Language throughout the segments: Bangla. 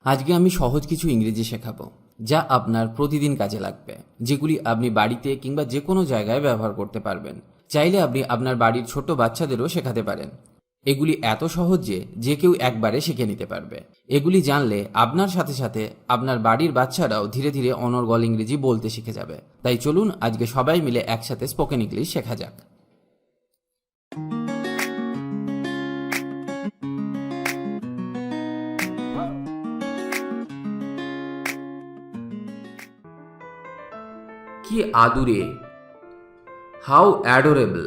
আজকে আমি সহজ কিছু ইংরেজি শেখাবো যা আপনার প্রতিদিন কাজে লাগবে, যেগুলি আপনি বাড়িতে কিংবা যে কোনো জায়গায় ব্যবহার করতে পারবেন। চাইলে আপনি আপনার বাড়ির ছোট বাচ্চাদেরও শেখাতে পারেন। এগুলি এত সহজ যে কেউ একবারে শিখে নিতে পারবে। এগুলি জানলে আপনার সাথে সাথে আপনার বাড়ির বাচ্চারাও ধীরে ধীরে অনর্গল ইংরেজি বলতে শিখে যাবে। তাই চলুন আজকে সবাই মিলে একসাথে স্পোকেন ইংলিশ শেখা যাক। কি আদুরে, হাউ অ্যাডোরেবল,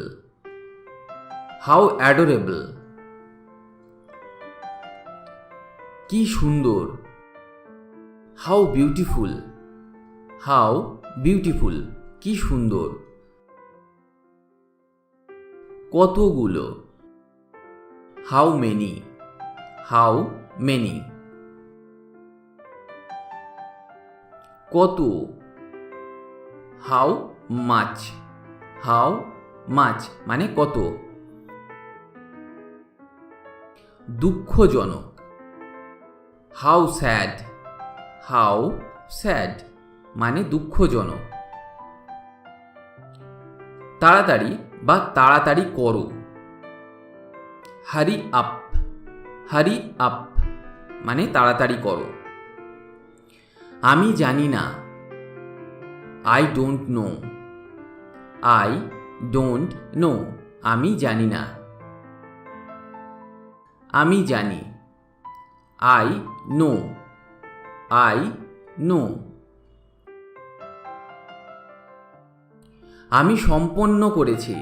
হাউ অ্যাডোরেবল। কি সুন্দর, হাউ বিউটিফুল, হাউ বিউটিফুল, কি সুন্দর। কতগুলো, হাউ মেনি, হাউ মেনি। কত, হাউ মাচ, হাউ মাচ মানে কত। দুঃখজনক, হাউ স্যাড, হাউ স্যাড মানে দুঃখজনক। তাড়াতাড়ি বা তাড়াতাড়ি করো, হারি আপ, হারি আপ মানে তাড়াতাড়ি করো। আমি জানি না, I don't know, I don't know আমি জানি না। আমি জানি, I know, I know। আমি সম্পন্ন করেছি,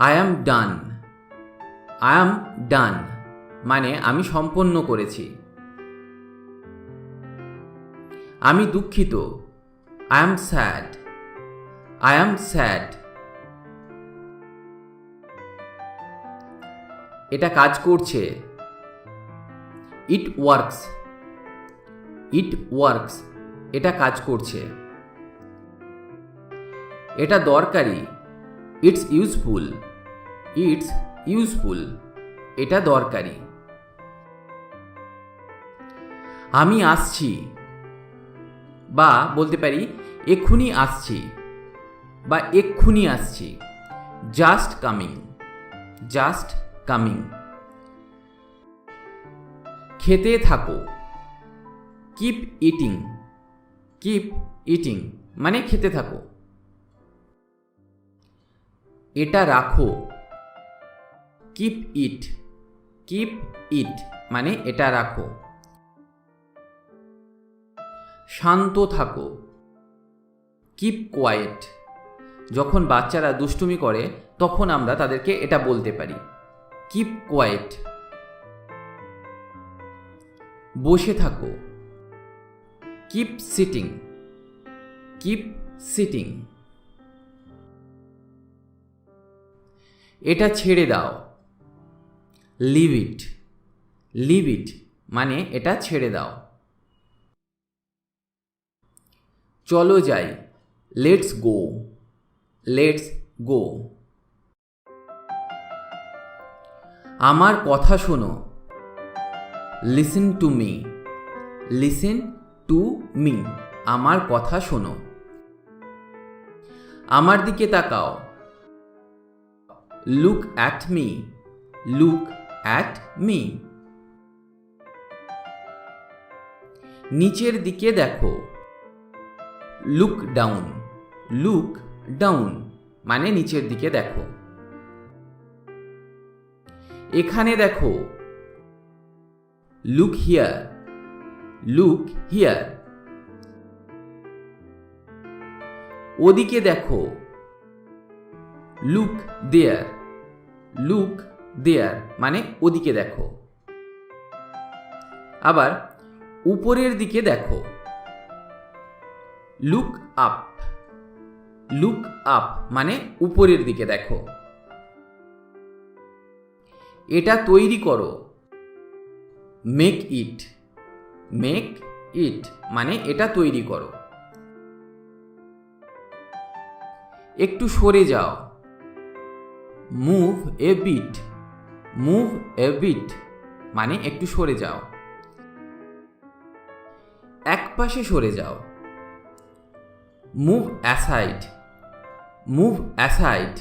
I am done, I am done মানে আমি সম্পন্ন করেছি। আমি দুঃখিত, I am sad, I am sad। এটা কাজ করছে, it works, it works এটা কাজ করছে। এটা দরকারি, it's useful, it's useful এটা দরকারি। আমি আসছি বা বলতে পারি এক্ষুনি আসছি বা এক্ষুনি আসছি, জাস্ট কামিং, জাস্ট কামিং। খেতে থাকো, কিপ ইটিং, কিপ ইটিং মানে খেতে থাকো। এটা রাখো, কিপ ইট, কিপ ইট মানে এটা রাখো। শান্ত থাকো, কিপ কোয়াইট। যখন বাচ্চারা দুষ্টুমি করে তখন আমরা তাদেরকে এটা বলতে পারি, কিপ কোয়াইট। বসে থাকো, কিপ সিটিং, কিপ সিটিং। এটা ছেড়ে দাও, লিভ ইট, লিভ ইট মানে এটা ছেড়ে দাও। চলো যাই, লেটস গো, লেটস গো। আমার কথা শোনো, listen to me, listen to me আমার কথা শোনো। আমার দিকে তাকাও, look at me, look at me. নিচের দিকে দেখো, লুক ডাউন, লুক ডাউন মানে নিচের দিকে দেখো। এখানে দেখো, লুক হিয়ার, লুক হিয়ার। ওদিকে দেখো, লুক দেয়ার, লুক দেয়ার মানে ওদিকে দেখো। আবার উপরের দিকে দেখো, লুক আপ, লুক আপ মানে উপরের দিকে দেখো। এটা তৈরি করো, মেক ইট, মেক ইট মানে এটা তৈরি করো। একটু সরে যাও, move a bit, move a bit মানে একটু সরে যাও। একপাশে সরে যাও। Move aside, move aside.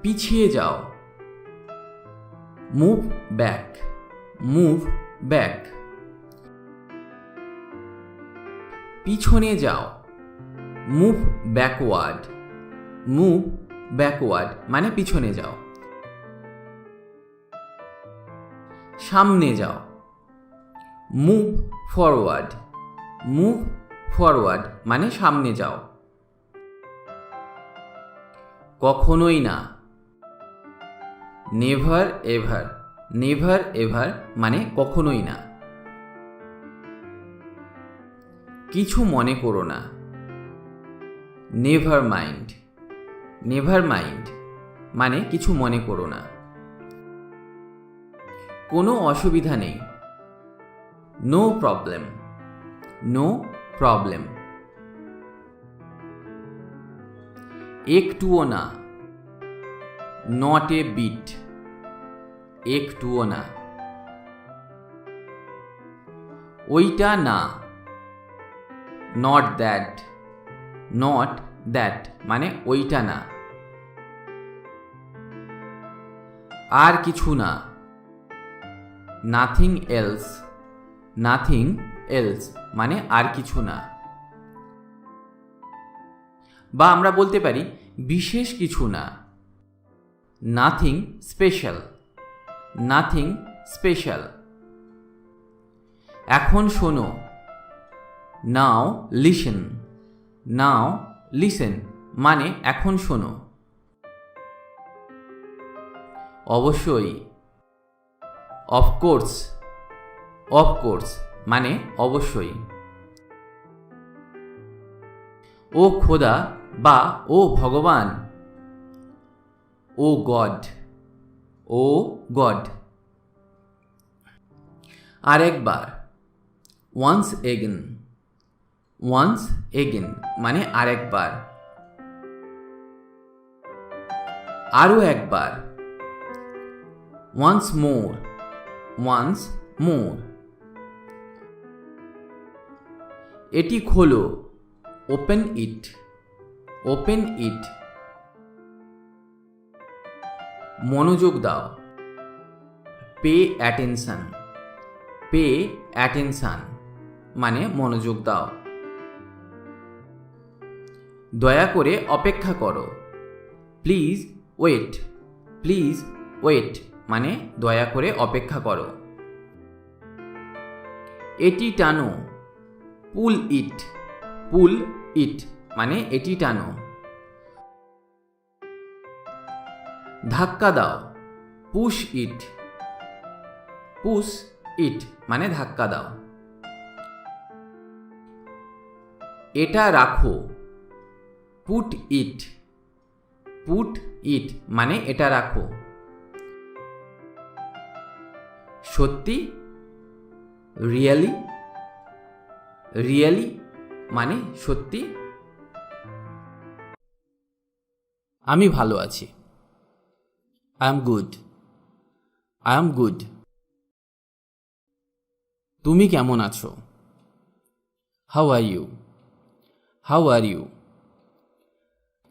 পিছিয়ে যাও। Move back, move back. পিছনে যাও। মুভ ব্যাকওয়ার্ড, মুভ ব্যাকওয়ার্ড মানে পিছনে যাও। সামনে যাও। মুভ ফরওয়ার্ড, মুভ ফরওয়ার্ড মানে সামনে যাও। কখনোই না। নেভার এভার, নেভার এভার মানে কখনোই না। কিছু মনে করো না। নেভার মাইন্ড, নেভার মাইন্ড মানে কিছু মনে করো না। কোনো অসুবিধা নেই। No problem, no problem. একটুও না। নট এ বিট, একটুও না। ওইটা না। নট দ্যাট, নট দ্যাট মানে ওইটা না। আর কিছু না। নাথিং এলস, নাথিং এলস মানে আর কিছু না। বা আমরা বলতে পারি বিশেষ কিছু না। Nothing special, nothing special. এখন শোনো। নাও লিসেন, নাও লিসেন মানে এখন শোনো। অবশ্যই। অফকোর্স, অফকোর্স মানে অবশ্যই। ও খোদা বা ও ভগবান। Oh God, oh God. আরেকবার। ওয়ান্স এগেন, ওয়ান্স এগেন মানে আরেকবার। আরো একবার। Once more, once more. এটি খোলো। Open it, open it. মনোযোগ দাও। পে অ্যাটেনশন, পে অ্যাটেনশন মানে মনোযোগ দাও। দয়া করে অপেক্ষা করো। প্লিজ ওয়েট, প্লিজ ওয়েট মানে দয়া করে অপেক্ষা করো। এটি টানো। পুল ইট, পুল ইট মানে এটি টানো। ধাক্কা দাও। পুশ ইট, পুশ ইট মানে ধাক্কা দাও। এটা রাখো। পুট ইট, পুট ইট মানে এটা রাখো। সত্যি। রিয়েলি, রিয়েলি মানে সত্যি। আমি ভালো আছি। I am good, I am good. তুমি কেমন আছো? How are you, how are you.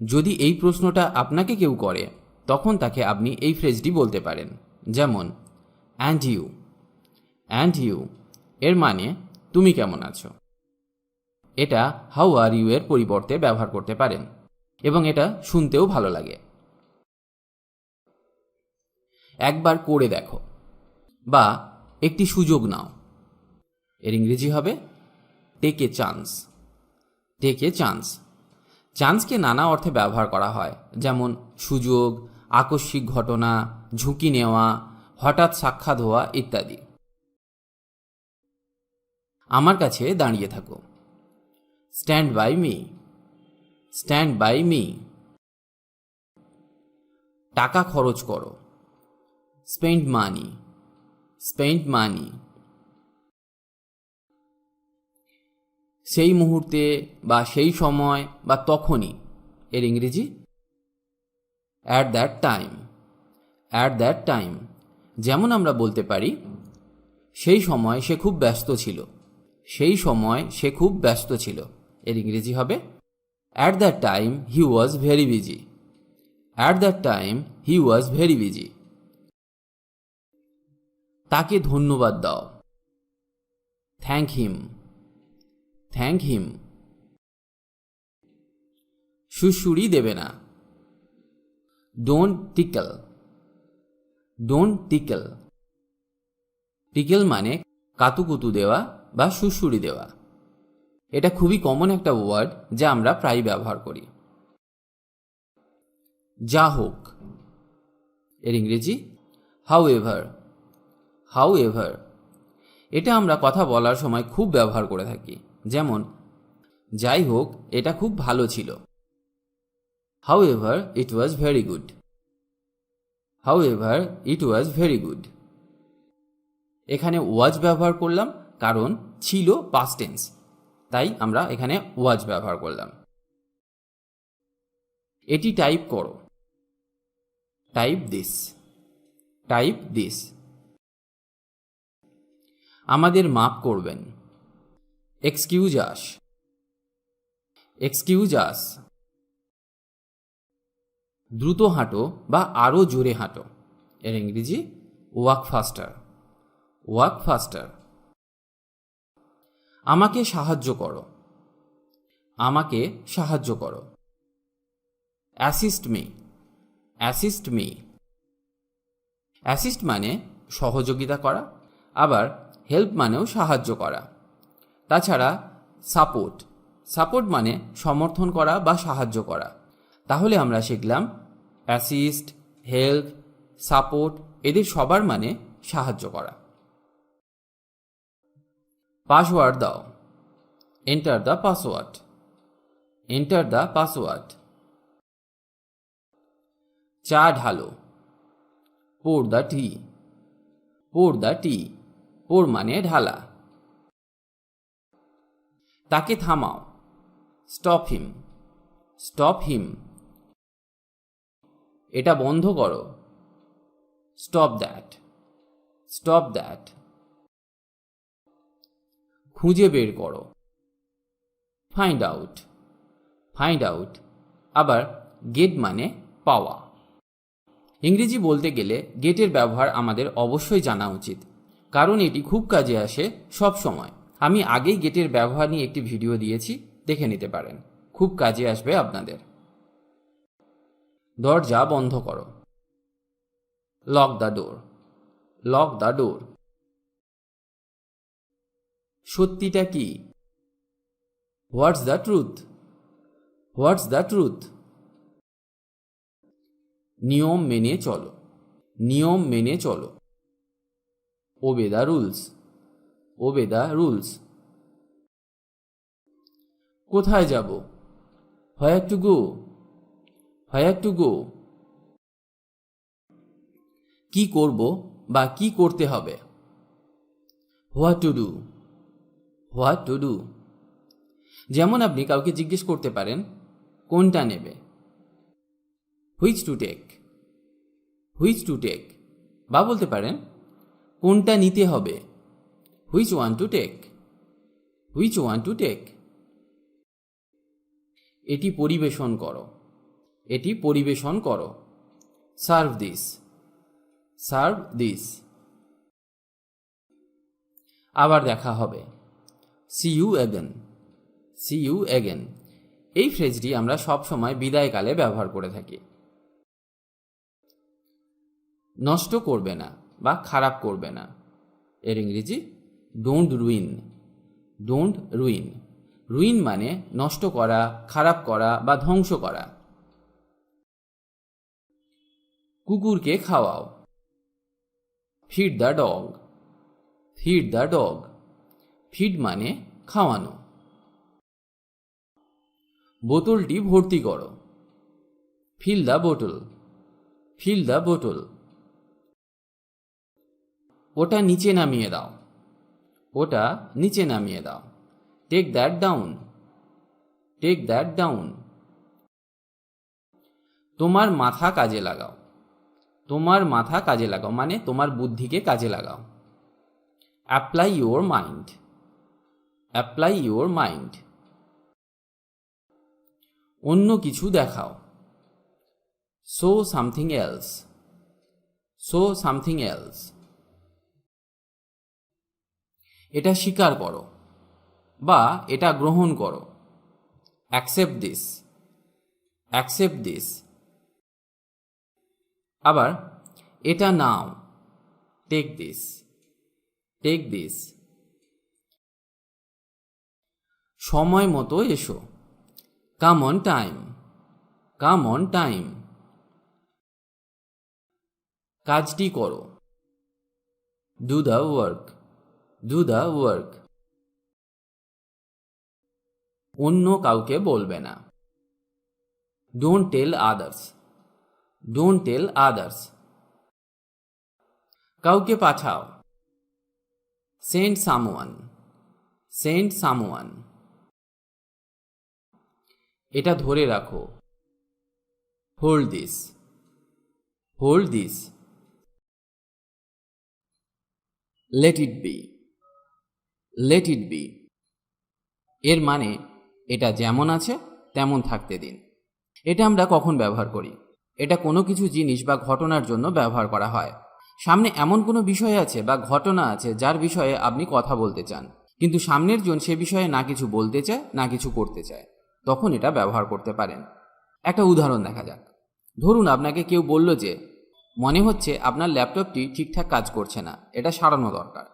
যদি এই প্রশ্নটা আপনাকে কেউ করে তখন তাকে আপনি এই ফ্রেজটি বলতে পারেন, যেমন অ্যান্ড ইউ, অ্যান্ড ইউ এর মানে তুমি কেমন আছো। এটা হাউ আর ইউ এর পরিবর্তে ব্যবহার করতে পারেন এবং এটা শুনতেও ভালো লাগে। একবার করে দেখো বা একটি সুযোগ নাও। এর ইংরেজি হবে take a chance, take a chance. চান্সকে নানা অর্থে ব্যবহার করা হয়, যেমন সুযোগ, আকস্মিক ঘটনা, ঝুঁকি নেওয়া, হঠাৎ সাক্ষাৎ হওয়া ইত্যাদি। আমার কাছে দাঁড়িয়ে থাকো। Stand by me, stand by me. টাকা খরচ করো। Spend money, spend money. সেই মুহূর্তে বা সেই সময় বা তখনই, এর ইংরেজি at that time, at that time. যেমন আমরা বলতে পারি সেই সময় সে খুব ব্যস্ত ছিল। সেই সময় সে খুব ব্যস্ত ছিল। এর ইংরেজি হবে at that time he was very busy. At that time he was very busy. তাকে ধন্যবাদ দাও। থ্যাংক হিম। থ্যাংক হিম। সুড়সুড়ি দেবে না। Don't tickle. Don't tickle. Tickle মানে কাতুকুতু দেওয়া বা সুড়সুড়ি দেওয়া। এটা খুবই কমন একটা ওয়ার্ড যা আমরা প্রায় ব্যবহার করি। যা হোক। এর ইংরেজি হাউ এভার। How ever. এটা আমরা কথা বলার সময় খুব ব্যবহার করে থাকি। যেমন, যাই হোক, এটা খুব ভালো ছিল। How ever it was very good. How ever it was very good. এখানে ওয়াজ ব্যবহার করলাম কারণ ছিল পাস্ট টেন্স, তাই আমরা এখানে ওয়াজ ব্যবহার করলাম। এটি টাইপ করো। Type this. Type this. আমাদের মাফ করবেন। এক্সকিউজ আস। এক্সকিউজ আস। দ্রুত হাঁটো বা আরও জোরে হাঁটো। এর ইংরেজি ওয়াক ফাস্টার। ওয়াক ফাস্টার। আমাকে সাহায্য করো। আমাকে সাহায্য করো। Assist me. Assist me. Assist মানে সহযোগিতা করা, আবার হেল্প মানেও সাহায্য করা। তাছাড়া সাপোর্ট। সাপোর্ট মানে সমর্থন করা বা সাহায্য করা। তাহলে আমরা শিখলাম অ্যাসিস্ট, হেল্প, সাপোর্ট এদের সবার মানে সাহায্য করা। পাসওয়ার্ড দাও। Enter the password. Enter the password. চা ঢালো। পোর দ্য টি। পোর দ্য টি। পোর মানে ঢালা। তাকে থামাও। Stop him. Stop him. এটা বন্ধ করো। Stop that. Stop that. খুঁজে বের করো। Find out. Find out. আবার গেট মানে পাওয়া। ইংরেজি বলতে গেলে গেটের ব্যবহার আমাদের অবশ্যই জানা উচিত, কারণ এটি খুব কাজে আসে সব সময়। আমি আগেই গেটের ব্যবহার নিয়ে একটি ভিডিও দিয়েছি, দেখে নিতে পারেন, খুব কাজে আসবে আপনাদের। দরজা বন্ধ করো। Lock the door. Lock the door. সত্যিটা কি? What's the truth? What's the truth? নিয়ম মেনে চলো। নিয়ম মেনে চলো। Obey the rules. Obey the rules. কোথায় যাব? Where to go? Where to go? কি করব বা কি করতে হবে? What to do? What to do? যেমন আপনি কাউকে জিজ্ঞেস করতে পারেন কোনটা নেবে, which to take. Which to take. বা বলতে পারেন কোনটা নিতে হবে, which one to take. Which one to take. এটি পরিবেশন করো। এটি পরিবেশন করো। Serve this. Serve this. আবার দেখা হবে। See you again. See you again. এই ফ্রেজটি আমরা সব সময় বিদায়কালে ব্যবহার করে থাকি। নষ্ট করবে না বা খারাপ করবে না। এর ইংরেজি don't ruin. Don't ruin. Ruin মানে নষ্ট করা, খারাপ করা বা ধ্বংস করা। কুকুরকে খাওয়াও। Feed the dog. Feed the dog. Feed মানে খাওয়ানো। বোতলটি ভর্তি করো। ফিল দ্য বোতল। ফিল দ্য বোতল। ওটা নিচে নামিয়ে দাও। ওটা নিচে নামিয়ে দাও। Take that down. Take that down. তোমার মাথা কাজে লাগাও। তোমার মাথা কাজে লাগাও মানে তোমার বুদ্ধিকে কাজে লাগাও। Apply your mind, apply your mind. অন্য কিছু দেখাও, show something else, show something else. এটা স্বীকার করো বা এটা গ্রহণ করো, অ্যাকসেপ্ট দিস, অ্যাকসেপ্ট দিস। আবার এটা নাও, টেক দিস, টেক দিস। সময় মতো এসো, come on time, come on time. কাজটি করো, do the work, do the work. অন্য কাউকে বলবে না, don't tell others, don't tell others. কাউকে পাঠাও, সেন্ড সামওয়ান, সেন্ড সামওয়ান। এটা ধরে রাখো, hold this, hold this. Let it be, let it be. এর মানে এটা যেমন আছে তেমন থাকতে দিন। এটা আমরা কখন ব্যবহার করি? এটা কোনো কিছু জিনিস বা ঘটনার জন্য ব্যবহার করা হয়। সামনে এমন কোনো বিষয় আছে বা ঘটনা আছে যার বিষয়ে আপনি কথা বলতে চান, কিন্তু সামনের জন সে বিষয়ে না কিছু বলতে চায় না কিছু করতে চায়, তখন এটা ব্যবহার করতে পারেন। একটা উদাহরণ দেখা যাক। ধরুন আপনাকে কেউ বলল যে মনে হচ্ছে আপনার ল্যাপটপটি ঠিকঠাক কাজ করছে না, এটা সারানো দরকার।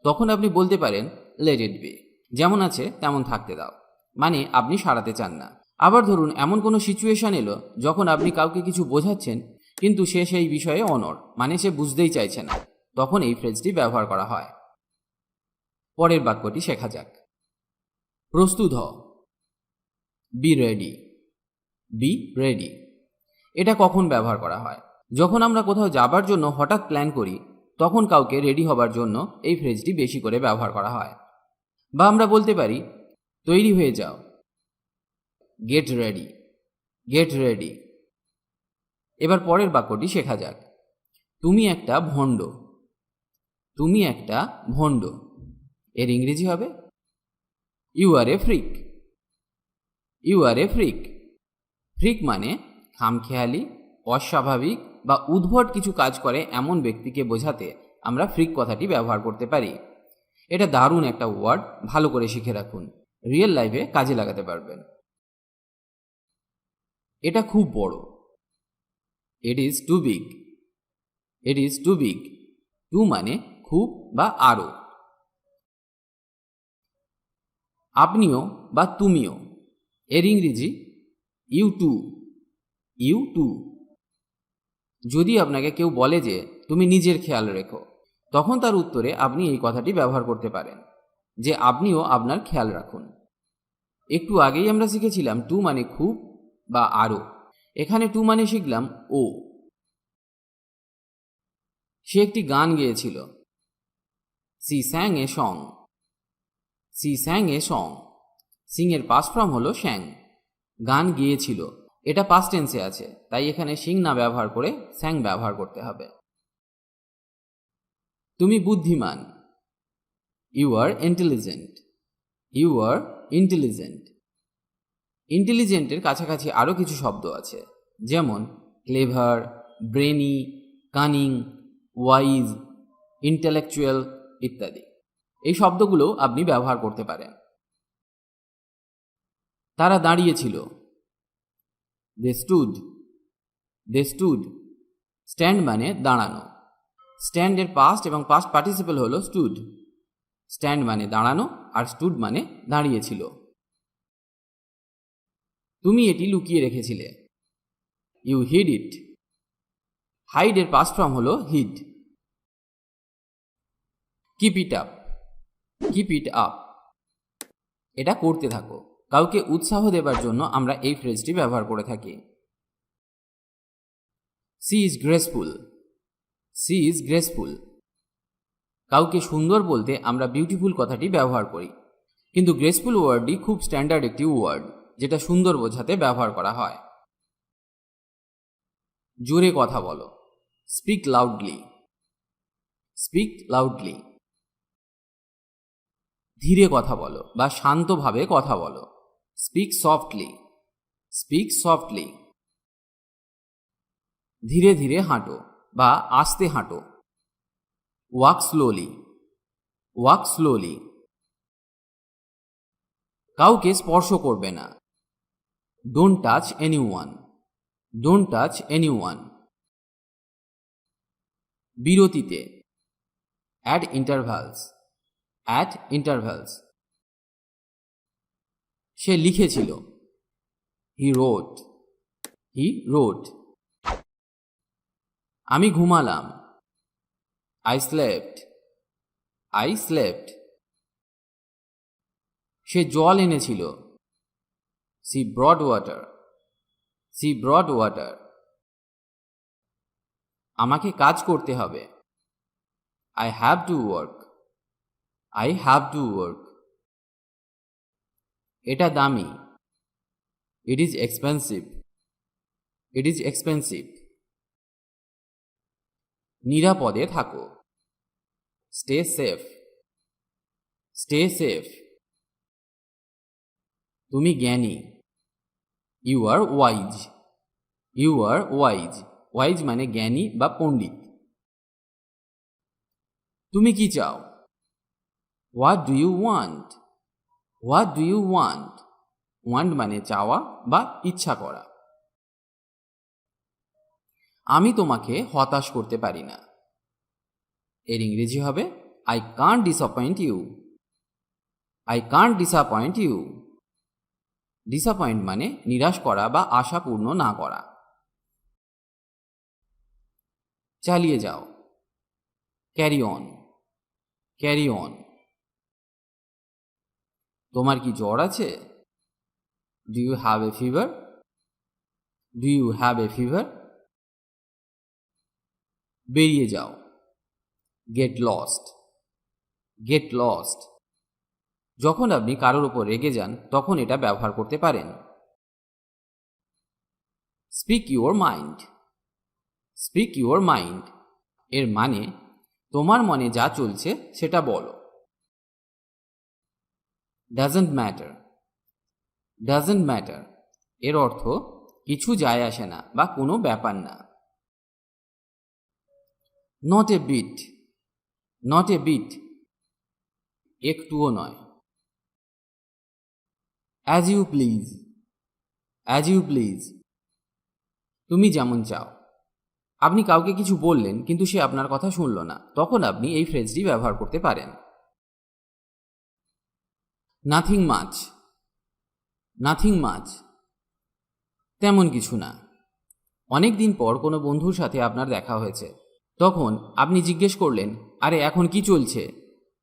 তখন আপনি বলতে পারেন লেট ইট বি, যেমন আছে তেমন থাকতে দাও, মানে আপনি সারাতে চান না। আবার ধরুন এমন কোনো সিচুয়েশন এলো যখন আপনি কাউকে কিছু বোঝাচ্ছেন কিন্তু সে সেই বিষয়ে অনড়, মানে সে বুঝতেই চাইছে না, তখন এই ফ্রেজটি ব্যবহার করা হয়। পরের বাক্যটি শেখা যাক। প্রস্তুত হও, বি রেডি, বি রেডি। এটা কখন ব্যবহার করা হয়? যখন আমরা কোথাও যাবার জন্য হঠাৎ প্ল্যান করি, তখন কাউকে রেডি হবার জন্য এই ফ্রেজটি বেশি করে ব্যবহার করা হয়। বা আমরা বলতে পারি তৈরি হয়ে যাও, গেট রেডি, গেট রেডি। এবার পরের বাক্যটি শেখা যাক। তুমি একটা ভণ্ড, তুমি একটা ভণ্ড। এর ইংরেজি হবে you are a freak, you are a freak. Freak মানে খামখেয়ালি, অস্বাভাবিক বা উদ্ভট কিছু কাজ করে এমন ব্যক্তিকে বোঝাতে আমরা ফ্রিক কথাটি ব্যবহার করতে পারি। এটা দারুণ একটা ওয়ার্ড, ভালো করে শিখে রাখুন, রিয়েল লাইফে কাজে লাগাতে পারবেন। এটা খুব বড়, it is too big, it is too big. Too মানে খুব বা আরো। আপনিও বা তুমিও, এর ইংরেজি ইউ টু, ইউ টু। যদি আপনাকে কেউ বলে যে তুমি নিজের খেয়াল রেখো, তখন তার উত্তরে আপনি এই কথাটি ব্যবহার করতে পারেন যে আপনিও আপনার খেয়াল রাখুন। একটু আগেই আমরা শিখেছিলাম টু মানে খুব বা আরো, এখানে টু মানে শিখলাম ও। সে একটি গান গেয়েছিল, she sang a song, she sang a song. Sing এর পাস্ট ফর্ম হলো শ্যাং। গান গিয়েছিল, এটা পাস্ট টেন্সে আছে, তাই এখানে সিং না ব্যবহার করে স্যাং ব্যবহার করতে হবে। তুমি বুদ্ধিমান, you are intelligent, you are intelligent. ইন্টেলিজেন্টের কাছাকাছি আরও কিছু শব্দ আছে, যেমন clever, brainy, cunning, wise, intellectual ইত্যাদি। এই শব্দগুলো আপনি ব্যবহার করতে পারেন। তারা দাঁড়িয়েছিল, they stood, they stood. Stand মানে দাঁড়ানো। স্ট্যান্ডের পাস্ট এবং পাস্ট পার্টিসিপল হলো স্টুড। স্ট্যান্ড মানে দাঁড়ানো আর স্টুড মানে দাঁড়িয়েছিল। তুমি এটি লুকিয়ে রেখেছিলে, ইউ হিড ইট। হাইড এর পাস্ট ফর্ম হলো hid. Keep it up, keep it up. এটা করতে থাকো। কাউকে উৎসাহ দেবার জন্য আমরা এই ফ্রেজটি ব্যবহার করে থাকি। She is graceful, she is graceful. কাউকে সুন্দর বলতে আমরা বিউটিফুল কথাটি ব্যবহার করি, কিন্তু গ্রেসফুল ওয়ার্ডটি খুব স্ট্যান্ডার্ড একটি ওয়ার্ড, যেটা সুন্দর বোঝাতে ব্যবহার করা হয়। জোরে কথা বলো, স্পিক লাউডলি, স্পিক লাউডলি। ধীরে কথা বলো বা শান্তভাবে কথা বলো। Speak softly, speak softly. ধীরে ধীরে হাঁটো বা আস্তে হাঁটো। Walk slowly, walk slowly. কাউকে স্পর্শ করবে না। Don't touch anyone, don't touch anyone. বিরতিতে, অ্যাট ইন্টারভ্যালস, অ্যাট ইন্টারভ্যালস। সে লিখেছিল। He wrote, he wrote. আমি ঘুমালাম। I slept, I slept. সে জল এনেছিল। She brought water, she brought water. আমাকে কাজ করতে হবে। I have to work, I have to work. এটা দামি। It is expensive, it is expensive. নিরাপদে থাকো। Stay safe, stay safe. তুমি জ্ঞানী। You are wise, you are wise. Wise মানে জ্ঞানী বা পণ্ডিত। তুমি কি চাও? What do you want, what do you want. Want মানে চাওয়া বা ইচ্ছা করা। আমি তোমাকে হতাশ করতে পারি না। এর ইংরেজি হবে I can't disappoint you, I can't disappoint you. Disappoint মানে নিরাশ করা বা আশা পূর্ণ না করা। চালিয়ে যাও। Carry on, carry on. তোমার কি জ্বর আছে? Do you have a fever, do you have a fever. বেরিয়ে যাও। Get lost, get lost. যখন আপনি কারোর উপর রেগে যান তখন এটা ব্যবহার করতে পারেন। Speak your mind, speak your mind. এর মানে তোমার মনে যা চলছে সেটা বলো। Doesn't matter, doesn't matter. এর অর্থ কিছু যায় আসে না বা কোনো ব্যাপার না। Not a bit, not a bit. একটুও নয়। As you please, as you please. তুমি যেমন চাও। আপনি কাউকে কিছু বললেন কিন্তু সে আপনার কথা শুনল না, তখন আপনি এই ফ্রেজটি ব্যবহার করতে পারেন। Nothing much, nothing much. তেমন কিছু না। অনেক দিন পর কোনো বন্ধুর সাথে আপনার দেখা হয়েছে, তখন আপনি জিজ্ঞেস করলেন, আরে এখন কি চলছে?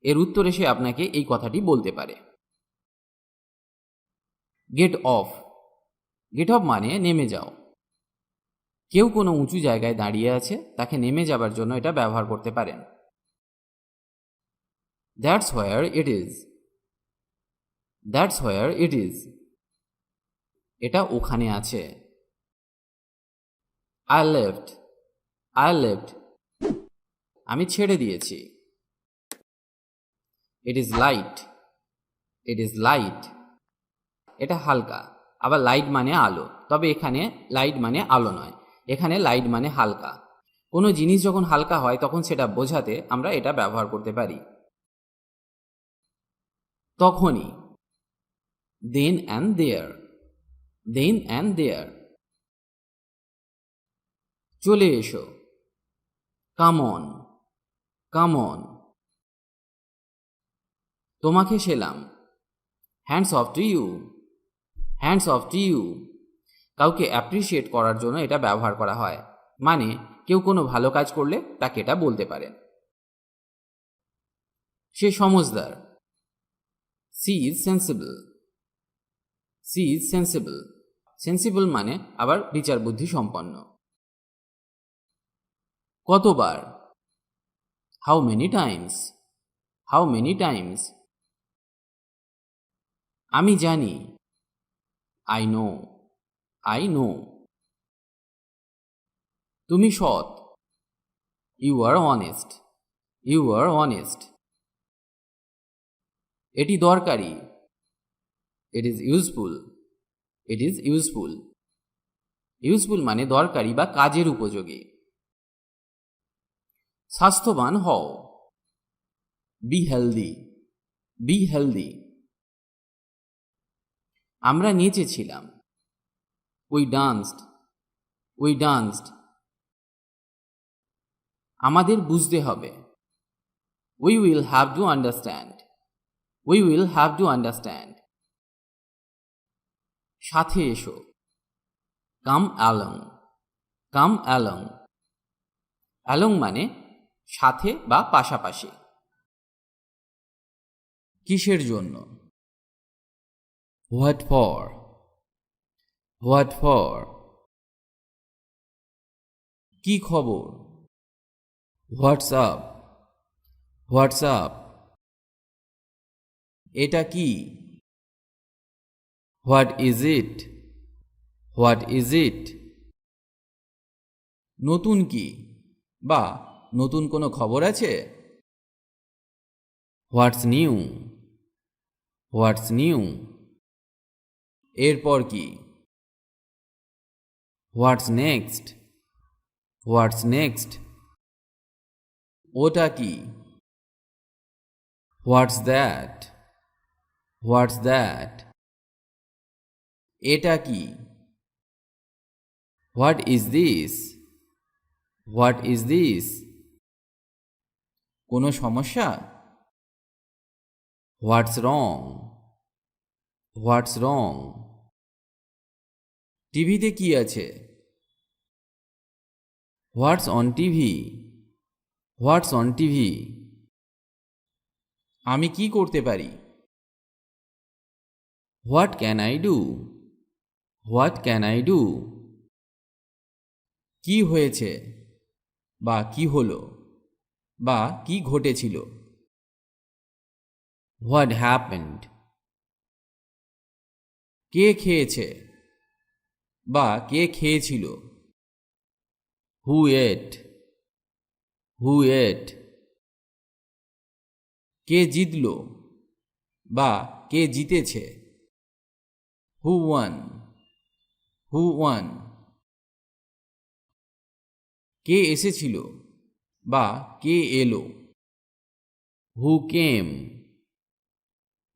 এর উত্তরে সে আপনাকে এই কথাটি বলতে পারে। গেট অফ, গেট অফ মানে নেমে যাও। কেউ কোনো উঁচু জায়গায় দাঁড়িয়ে আছে, তাকে নেমে যাবার জন্য এটা ব্যবহার করতে পারেন। That's where it is, that's where it is. এটা ওখানে আছে। I left, I left. আমি ছেড়ে দিয়েছি। It is light, it is light. এটা হালকা। আবার লাইট মানে আলো, তবে এখানে লাইট মানে আলো নয়, এখানে লাইট মানে হালকা। কোনো জিনিস যখন হালকা হয় তখন সেটা বোঝাতে আমরা এটা ব্যবহার করতে পারি। তখনই। Then and there, then and there. চলে এসো। Come on, come on. তোমাকে সেলাম। Hands off to you, hands off to you. কাউকে অ্যাপ্রিসিয়েট করার জন্য এটা ব্যবহার করা হয়, মানে কেউ কোনো ভালো কাজ করলে তাকে এটা বলতে পারেন। সে সমজদার। She is sensible, she is sensible. Sensible মানে আবার বিচার বুদ্ধি সম্পন্ন। কতবার? How many times, how many times. আমি জানি। I know, I know. তুমি সৎ। You are honest, you are honest. এটি দরকারি। It is useful. It is useful. Useful মানে দরকারি বা কাজের উপযোগী। স্বাস্থ্যবান হও। Be healthy. Be healthy. আমরা নেচেছিলাম। We danced. We danced. আমাদের বুঝতে হবে। We will have to understand. We will have to understand. সাথে এসো। Come along. Come along. Along মানে সাথে বা পাশাপাশি। কিসের জন্য? What for. What for. কি খবর? হোয়াটসঅ্যাপ। হোয়াটসঅ্যাপ। এটা কি? What is it. What is it. নতুন কি বা নতুন কোনো খবর আছে? What's new. What's new. এরপর কি? What's next. What's next. ওটা কি? What's that. What's that. এটা কি? What is this. What is this. কোনো সমস্যা? হোয়াটস রং। হোয়াটস রং। টিভিতে কি আছে? হোয়াটস on TV. What's on TV. আমি কি করতে পারি? What can I do. What can I do. কি হয়েছে বা কি হলো বা কি ঘটেছিল? What happened. কে খেয়েছে বা কে খেয়েছিল? হু এট। হু এট। কে জিতল বা কে জিতেছে? হু ওয়ান। হু ওয়ান। কে এসেছিল বা কে এলো? হু কেম।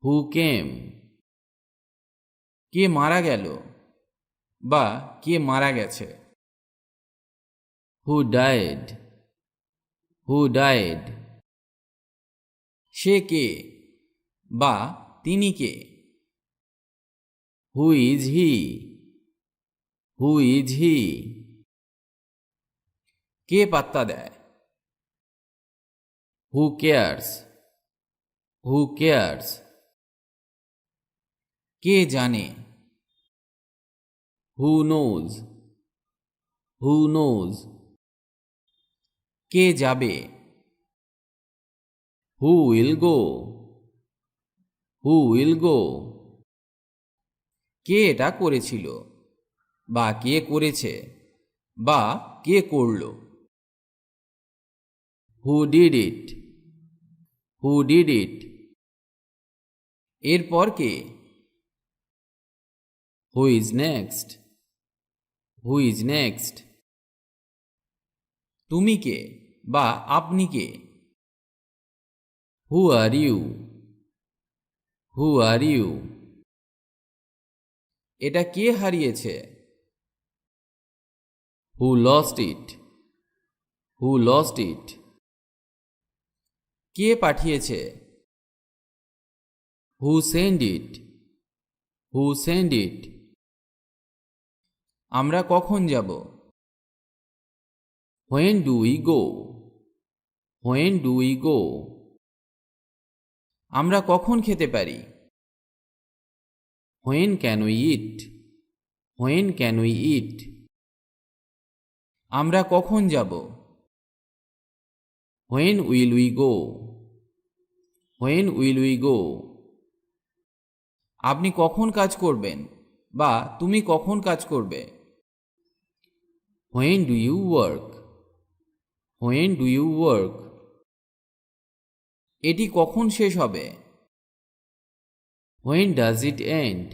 হু কেম। কে মারা গেল বা কে মারা গেছে? হু ডায়েড। হু ডায়েড। সে কে বা তিনি কে? Who is he. Who is he. কে পাত্তা দেয়? Who cares. Who cares. কে জানে? Who knows. Who knows. কে যাবে? Who will go. Who will go. কে এটা করেছিল বা কে করেছে বা কে করল? Who did it. Who did it. এরপর কে? Who is next. Who is next. তুমি কে বা আপনি কে? হু are you. Who are you. এটা কে হারিয়েছে? হু lost it. Who lost it. কে পাঠিয়েছে? Who send it. Who send it. আমরা কখন যাব? When do we go. When do we go. আমরা কখন খেতে পারি? When can we eat. When can we eat. আমরা কখন যাব? When will we go. When will we go. আপনি কখন কাজ করবেন বা তুমি কখন কাজ করবে? When do you work. When do you work. এটি কখন শেষ হবে? When does it end?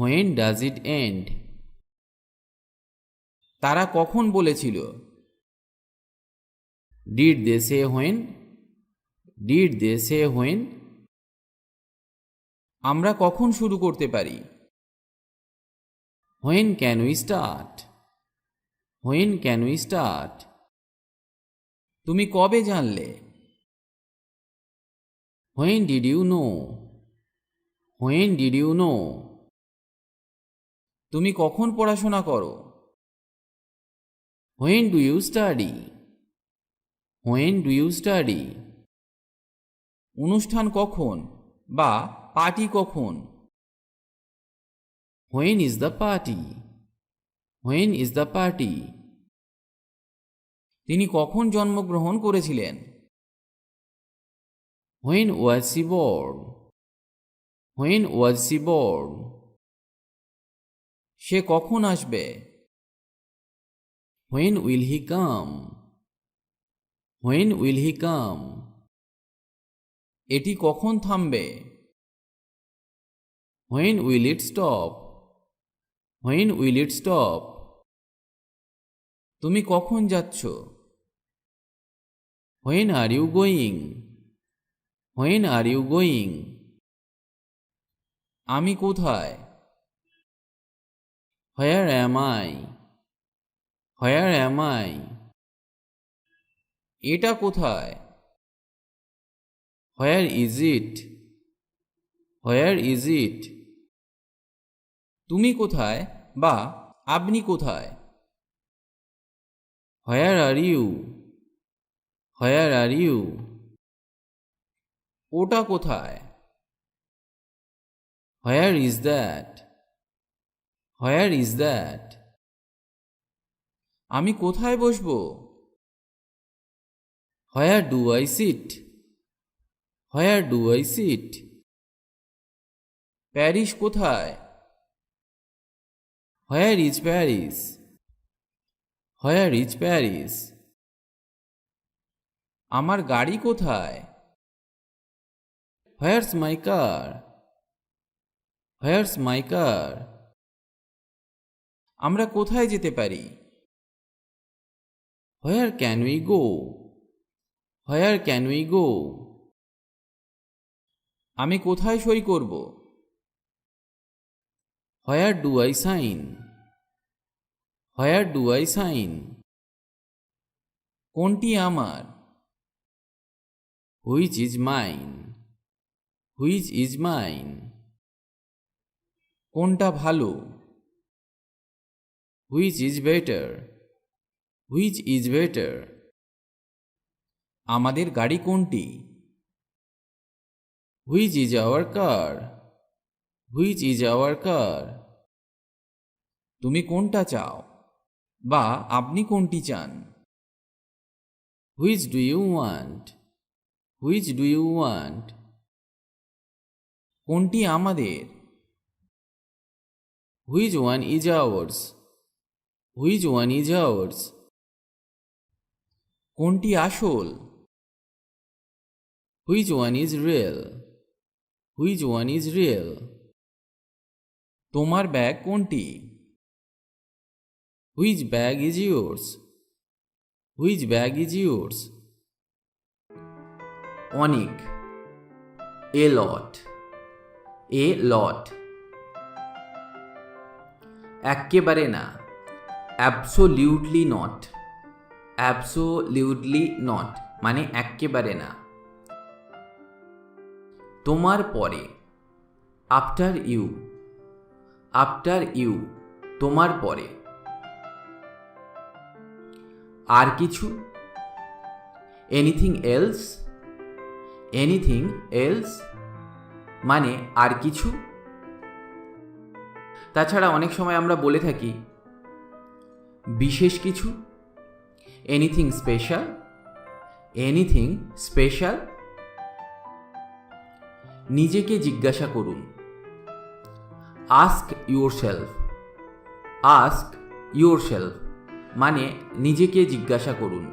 When does it end? তারা কখন বলেছিল? Did they say when? Did they say when? আমরা কখন শুরু করতে পারি? When can we start? When can we start? তুমি কবে জানলে? When did you know? When did you know? তুমি কখন পড়াশোনা করো? When do you study? When do you study? অনুষ্ঠান কখন বা পার্টি কখন? When is the party? When is the party? তিনি কখন জন্মগ্রহণ করেছিলেন? When was she born? When was she born? সে কখন আসবে? When will he come? When will he come? এটি কখন থামবে? When will it stop? When will it stop? তুমি কখন যাচ্ছ? When are you going? When are you going? আমি কোথায়? Where am I? Where am I? এটা কোথায়? Where is it? Where is it? তুমি কোথায় বা আপনি কোথায়? Where are you? Where are you? ওটা কোথায়? Where is that? Where is that? আমি কোথায় বসবো? Where do I sit? Where do I sit? Paris কোথায়? Where is Paris? Where is Paris? আমার গাড়ি কোথায়? Where's my car? Where's my car? আমরা কোথায় যেতে পারি? Where can we go? Where can we go? আমি কোথায় সই করব? Where do I sign? Where do I sign? কোনটি আমার? Which is mine? Which is mine? কোনটা ভালো? Which is better? Which is better? আমাদের গাড়ি কোনটি? Which is our car? Which is our car? তুমি কোনটা চাও বা আপনি কোনটি চান? Which do you want? Which do you want? কোনটি আমাদের? Which one is ours? Which one is ours? কোনটি আসল? Which one is real? Which one is real? তোমার ব্যাগ কোনটি? Which bag is yours? Which bag is yours? অনেক, a lot, a lot. এক্কেবারে না, absolutely not, absolutely not মানে এক্কেবারে না। তোমার পরে, after you, after you তোমার পরে। আর কিছু, anything else, anything else মানে আর কিছু। তাছাড়া অনেক সময় আমরা বলে থাকি বিশেষ কিছু, এনিথিং স্পেশাল, এনিথিং স্পেশাল। নিজেকে জিজ্ঞাসা করুন, আস্ক ইয়োরসেলফ, আস্ক ইয়োরসেলফ মানে নিজেকে জিজ্ঞাসা করুন।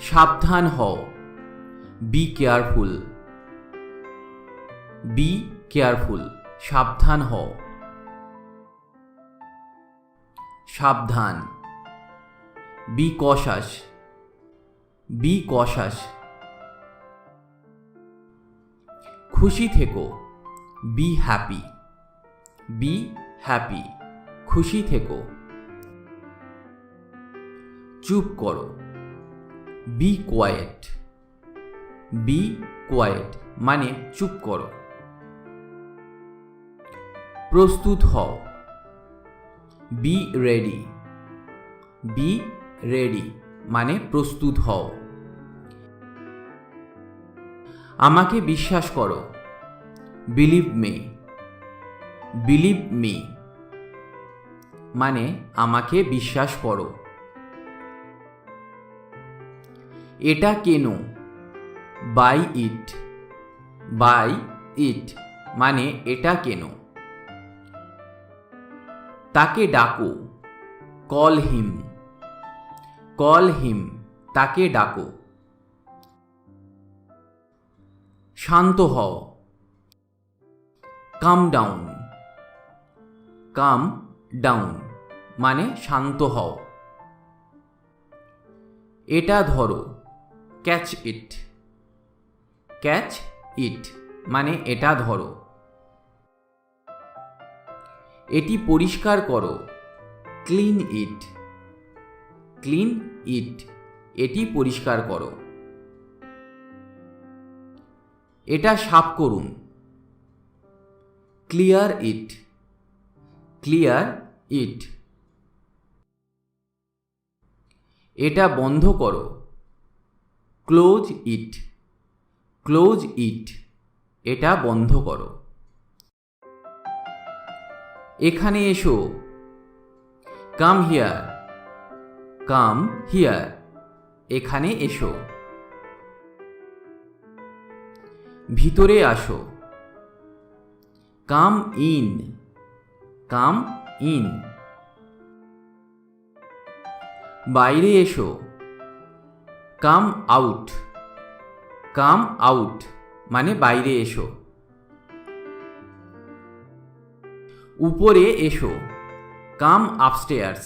সাবধান হও, বি কেয়ারফুল, বি কেয়ারফুল, সাবধান হও। সাবধান। Be cautious, be cautious. খুশি থেকো, বি হ্যাপি, বি হ্যাপি, খুশি থেকো। চুপ করো, বি কোয়াইট, বি কোয়াইট মানে চুপ করো। প্রস্তুত হও, বি রেডি, বি রেডি মানে প্রস্তুত হও। আমাকে বিশ্বাস করো, বিলিভ মি, বিলিভ মি মানে আমাকে বিশ্বাস করো। এটা কেন, বাই ইট, বাই ইট মানে এটা কেন। তাকে ডাকো, কল হিম, কল হিম তাকে ডাকো। শান্ত হও, কাম ডাউন, কাম ডাউন মানে শান্ত হও। এটা ধরো, ক্যাচ ইট, ক্যাচ ইট মানে এটা ধরো। এটি পরিষ্কার করো, ক্লিন ইট, ক্লিন ইট এটি পরিষ্কার করো। এটা সাফ করুন, ক্লিয়ার ইট, ক্লিয়ার ইট। এটা বন্ধ করো, ক্লোজ ইট, ক্লোজ ইট এটা বন্ধ করো। এখানে এসো, কাম হিয়ার, কাম হিয়ার এখানে এসো। ভিতরে আসো, কাম ইন, কাম ইন। বাইরে এসো, কাম আউট, কাম আউট মানে বাইরে এসো। উপরে এসো, কাম আপস্টেয়ার্স,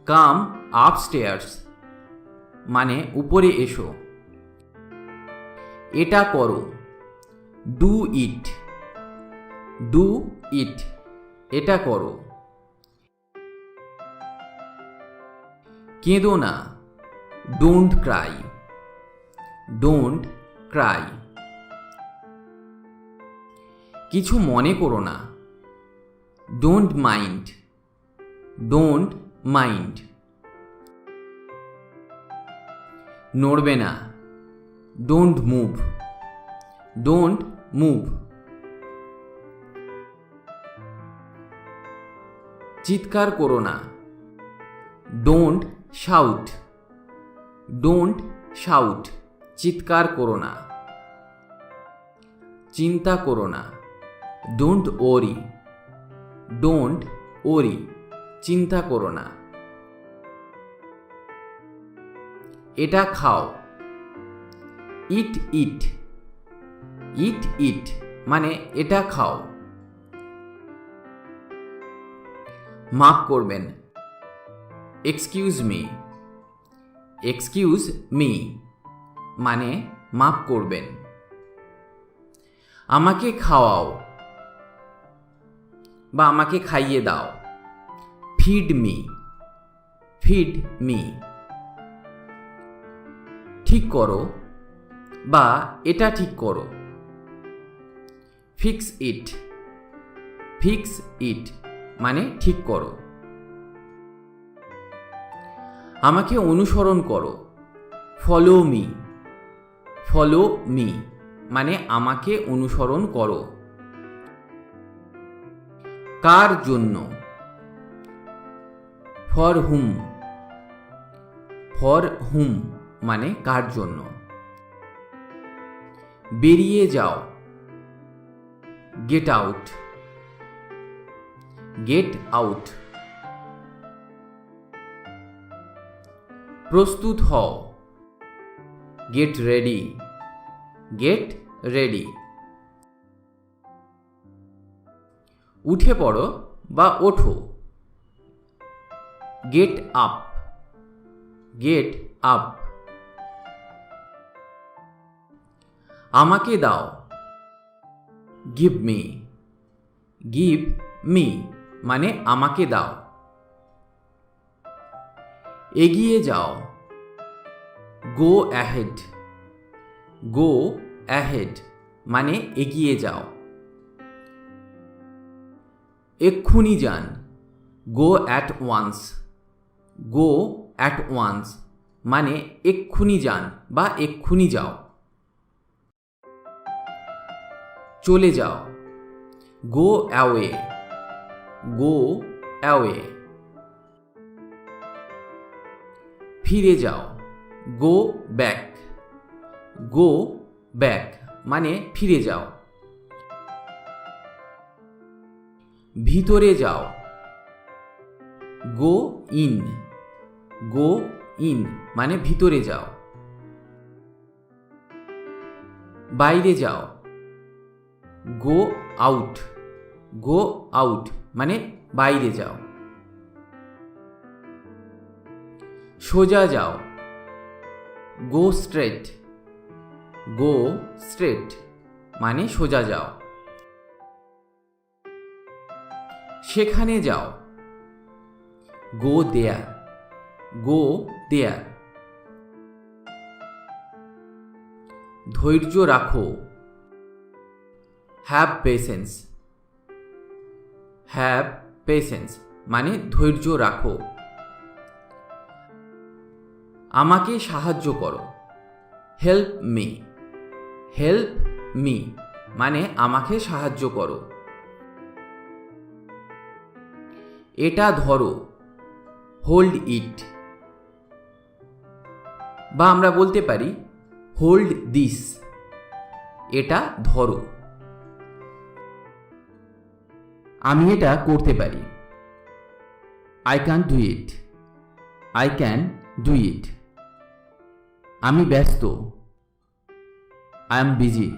কাম আপস্টেয়ার্স মানে উপরে এসো। এটা করো, ডু ইট, ডু ইট এটা করো। কেঁদো না, ডোন্ট ক্রাই, ডোন্ট ক্রাই। কিছু মনে করো না, ডোন্ট মাইন্ড, ডোন্ট মাইন্ড। নড়বে না, ডোন্ট মুভ, ডোন্ট মুভ। চিৎকার করো না, ডোন্ট শাউট, ডোন্ট শাউট চিৎকার করো না। চিন্তা করো না, ডোন্ট ওরি, ডোন্ট ওরি চিন্তা করো না। এটা খাও, ইট ইট, ইট ইট মানে এটা খাও। মাফ করবেন, এক্সকিউজ মি, এক্সকিউজ মি মানে মাফ করবেন। আমাকে খাওয়াও বা আমাকে খাইয়ে দাও, ফিড মি, ফিড মি। ঠিক করো বা এটা ঠিক করো, ফিক্স ইট, ফিক্স ইট মানে ঠিক করো। আমাকে অনুসরণ করো, ফলো মি, ফলো মি মানে আমাকে অনুসরণ করো। কার জন্য, ফর হুম, ফর হুম মানে কার জন্য। বেরিয়ে যাও, গেট আউট, গেট আউট। প্রস্তুত হও, গেট রেডি, গেট রেডি। উঠে পড়ো বা ওঠো। Get up, get up. আমাকে দাও, গিভ মি, গিভ মি মানে আমাকে দাও। এগিয়ে যাও, গো অ্যাহেড, গো অ্যাহেড মানে এগিয়ে যাও। এক্ষুনি যান, go at once, go at once মানে এক্ষুনি যান বা এক্ষুনি যাও। চলে যাও, গো অ্যাওয়ে, গো অ্যাওয়ে। ফিরে যাও, গো ব্যাক, গো ব্যাক মানে ফিরে যাও। ভিতরে যাও, গো ইন, গো ইন মানে ভিতরে যাও। বাইরে যাও, গো আউট, গো আউট মানে বাইরে যাও। সোজা যাও, গো স্ট্রেট, গো স্ট্রেট মানে সোজা যাও। সেখানে যাও, গো দেয়ার, গো দেয়ার। ধৈর্য রাখো, হ্যাভ পেশেন্স, হ্যাভ পেশেন্স মানে ধৈর্য রাখো। আমাকে সাহায্য করো, হেল্প মি, হেল্প মি মানে আমাকে সাহায্য করো। এটা ধরো, হোল্ড ইট, বা আমরা বলতে পারি হোল্ড দিস, এটা ধরো। আমি এটা করতে পারি, I can do it, I can do it. আমি ব্যস্ত, I am busy,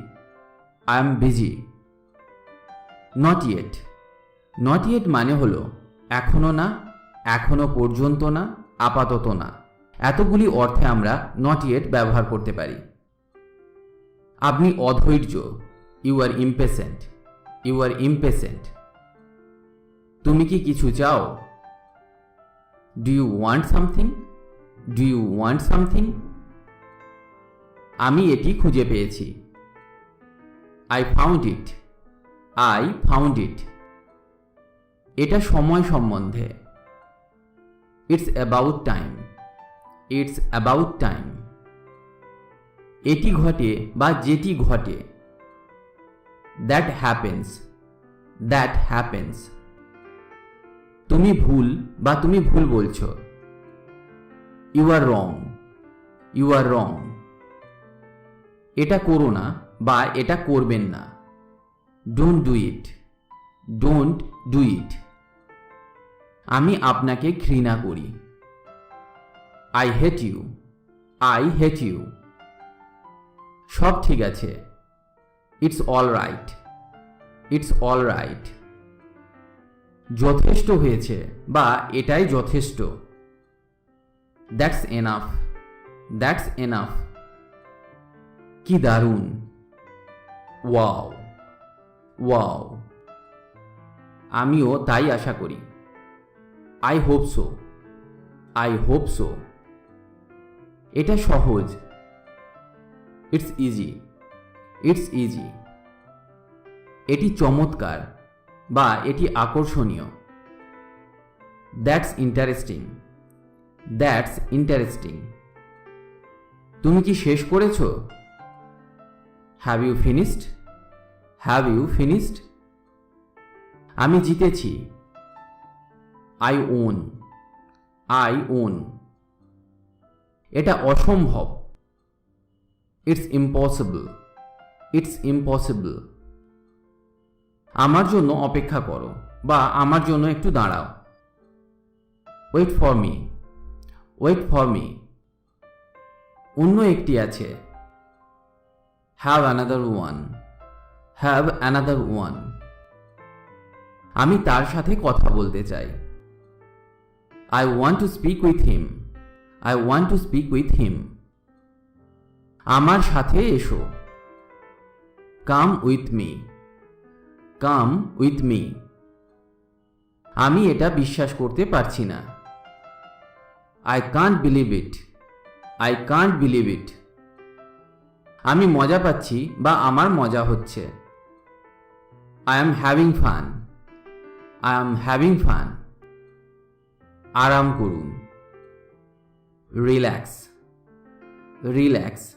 I am busy. Not yet, not yet মানে হলো এখনো না, এখনো পর্যন্ত না, আপাতত না। এতগুলি অর্থে আমরা নট ইয়েট ব্যবহার করতে পারি। আপনি অধৈর্য, you are impatient, you are impatient. তুমি কি কিছু চাও, do you want something, do you want something. আমি এটি খুঁজে পেয়েছি, I found it, I found it. এটা সময় সম্বন্ধে, it's about time, it's about time. এটি ঘটে বা যেটি ঘটে, দ্যাট হ্যাপেন্স, দ্যাট হ্যাপেন্স। তুমি ভুল বা তুমি ভুল বলছো, ইউ আর রং, ইউ আর রং। এটা করো না বা এটা করবেন না, don't do it, don't do it. আমি আপনাকে ঘৃণা করি, I hate you, I hate you. সব ঠিক আছে, it's all right, it's all right. যথেষ্ট হয়েছে বা এটাই যথেষ্ট, দ্যাটস এনাফ, দ্যাটস এনাফ। কি দারুণ, ওয়াও, ওয়াও। আমিও তাই আশা করি, I hope so, I hope so. এটা সহজ, ইটস ইজি, ইটস ইজি। এটি চমৎকার বা এটি আকর্ষণীয়, দ্যাটস ইন্টারেস্টিং, দ্যাটস ইন্টারেস্টিং। তুমি কি শেষ করেছো, have you finished, have you finished. আমি জিতেছি, আই ওন, আই ওন। এটা অসম্ভব, ইটস ইম্পসিবল, ইটস ইম্পসিবল। আমার জন্য অপেক্ষা করো বা আমার জন্য একটু দাঁড়াও, wait for me, wait for me. অন্য একটি আছে, have another one, have another one. আমি তার সাথে কথা বলতে চাই। I want to speak with him. I want to speak with him. আমার সাথে এসো। Come with me. Come with me. আমি এটা বিশ্বাস করতে পারছি না। I can't believe it. I can't believe it. আমি মজা পাচ্ছি বা আমার মজা হচ্ছে। I am having fun. I am having fun. আরাম করুন। রিল্যাক্স। রিল্যাক্স।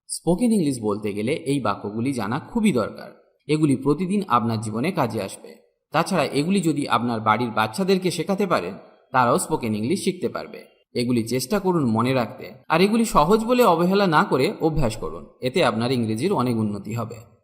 স্পোকেন ইংলিশ বলতে গেলে এই বাক্যগুলি জানা খুবই দরকার। এগুলি প্রতিদিন আপনার জীবনে কাজে আসবে। তাছাড়া এগুলি যদি আপনার বাড়ির বাচ্চাদেরকে শেখাতে পারেন, তারাও স্পোকেন ইংলিশ শিখতে পারবে। এগুলি চেষ্টা করুন মনে রাখতে, আর এগুলি সহজ বলে অবহেলা না করে অভ্যাস করুন। এতে আপনার ইংরেজির অনেক উন্নতি হবে।